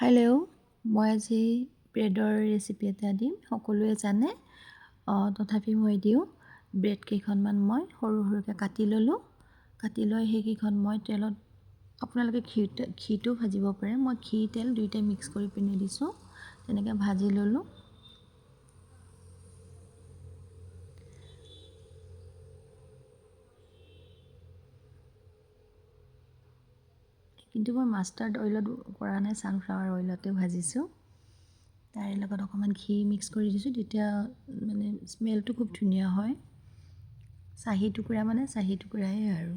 Hello' মই আজি ব্ৰেডৰ recipe এটা দিম। সকলোৱে জানে, তথাপি মই দিওঁ। ব্ৰেড কেইখনমান মই সৰু সৰুকৈ কাটি ল'লোঁ। কাটি লৈ সেইকেইখন মই তেলত, আপোনালোকে ঘিটো ভাজিব পাৰে, মই ঘি তেল দুয়োটাই মিক্স কৰি পিনে দিছোঁ। তেনেকৈ ভাজি ল'লোঁ। কিন্তু মই মাষ্টাৰ্ড অইলত কৰা নাই, ছানফ্লাৱাৰ অইলতে ভাজিছোঁ। তাৰে লগত অকণমান ঘি মিক্স কৰি দিছোঁ, তেতিয়া মানে স্মেলটো খুব ধুনীয়া হয়। চাহী টুকুৰাই আৰু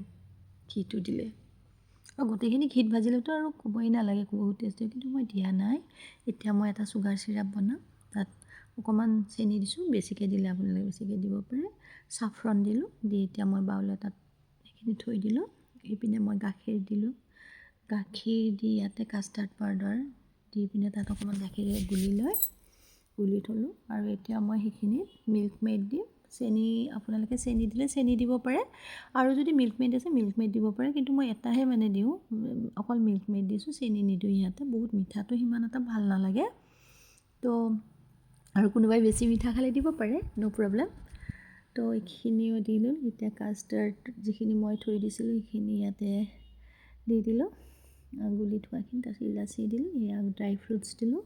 ঘিটো দিলে। আৰু গোটেইখিনি ঘিত ভাজিলেতো আৰু ক'বই নালাগে, বহুত টেষ্টি। কিন্তু মই দিয়া নাই। এতিয়া মই এটা চুগাৰ চিৰাপ বনাম। তাত অকণমান চেনি দিছোঁ, বেছিকৈ দিলে আপোনালোকে বেছিকৈ দিব পাৰে। চাফ্ৰন দিলোঁ, দি এতিয়া মই বাউল এটাত সেইখিনি থৈ দিলোঁ। এইপিনে মই গাখীৰ দিলোঁ। গাখীৰ দি ইয়াতে কাষ্টাৰ্ড পাউডাৰ দি পিনে তাত অকণমান গাখীৰে গুলি থ'লোঁ। আৰু এতিয়া মই সেইখিনিত মিল্ক মেইড দিম। চেনি, আপোনালোকে চেনি দিলে চেনি দিব পাৰে, আৰু যদি মিল্ক মেইড আছে মিল্ক মেইড দিব পাৰে। কিন্তু মই এটাহে মানে দিওঁ, অকল মিল্ক মেইড দিছোঁ, চেনি নিদিওঁ। ইয়াতে বহুত মিঠাটো সিমান এটা ভাল নালাগে তো, আৰু কোনোবাই বেছি মিঠা খালে দিব পাৰে, ন' প্ৰব্লেম। তো এইখিনিও দিলোঁ। এতিয়া কাষ্টাৰ্ড যিখিনি মই থৈ দিছিলোঁ সেইখিনি ইয়াতে দি দিলোঁ, গুলি থোৱাখিনি। তাৰপিছত ইলাচি দিলোঁ, এয়া ড্ৰাই ফ্ৰুটছ দিলোঁ।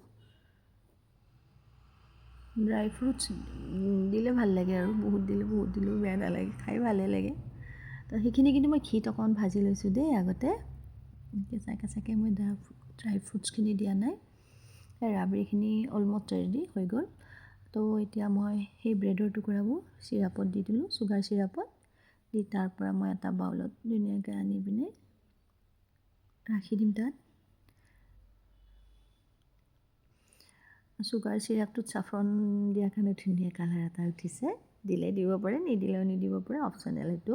ড্ৰাই ফ্ৰুটছ দিলে ভাল লাগে, আৰু বহুত দিলেও বেয়া নালাগে, খাই ভালে লাগে। তো সেইখিনি কিন্তু মই ঘিত অকণমান ভাজি লৈছোঁ দেই আগতে। কেঁচাকৈ মই ড্ৰাই ফ্ৰুটছখিনি দিয়া নাই। ৰাবৰিখিনি অলমষ্ট ৰেডি হৈ গ'ল। তো এতিয়া মই সেই ব্ৰেডৰ টুকুৰাবোৰ চিৰাপত দি দিলোঁ, চুগাৰ চিৰাপত দি তাৰ পৰা মই এটা বাউলত ধুনীয়াকৈ আনি পিনে ৰাখি দিম। তাত চুগাৰ চিৰাপটোত চাফ্ৰন দিয়াৰ কাৰণে ধুনীয়া কালাৰ এটা উঠিছে। দিলে দিব পাৰে, নিদিলেও নিদিব পাৰে, অপশ্যনেল সেইটো।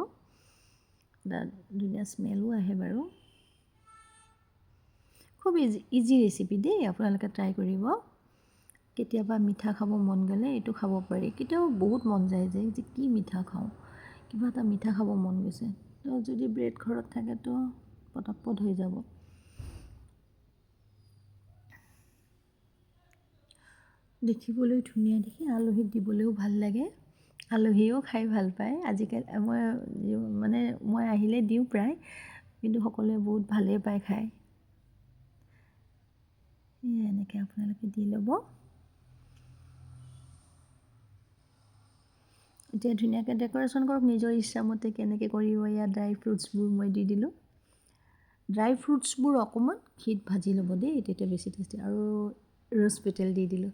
তাত ধুনীয়া স্মেলো আহে বাৰু। খুব ইজি ৰেচিপি দেই, আপোনালোকে ট্ৰাই কৰিব। কেতিয়াবা মিঠা খাব মন গ'লে এইটো খাব পাৰি। কেতিয়াবা বহুত মন যায় যে কি মিঠা খাওঁ, কিবা এটা মিঠা খাব মন গৈছে, তো যদি ব্ৰেড ঘৰত থাকে তো পটাপট হৈ যাব। দেখিবলৈ ধুনীয়া দেখি, আলহীক দিবলৈও ভাল লাগে। আলহীয়েও খাই ভাল পায়। আজিকালি মই আহিলে দিওঁ প্ৰায়, কিন্তু সকলোৱে বহুত ভালেই পায় খায়। এনেকৈ আপোনালোকে দি ল'ব। এতিয়া ধুনীয়াকৈ ডেক'ৰেশ্যন কৰক নিজৰ ইচ্ছামতে, কেনেকৈ কৰিব। ইয়াত ড্ৰাই ফ্ৰুটছবোৰ মই দি দিলোঁ। ড্ৰাই ফ্ৰুটছবোৰ অকণমান ঘিত ভাজি ল'ব দেই, তেতিয়া বেছি টেষ্টি। আৰু ৰ'জ পেটেল দি দিলোঁ।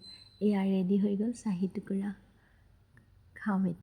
এয়া ৰেডি হৈ গ'ল চাহী টুকুৰা। খাওঁ এতিয়া।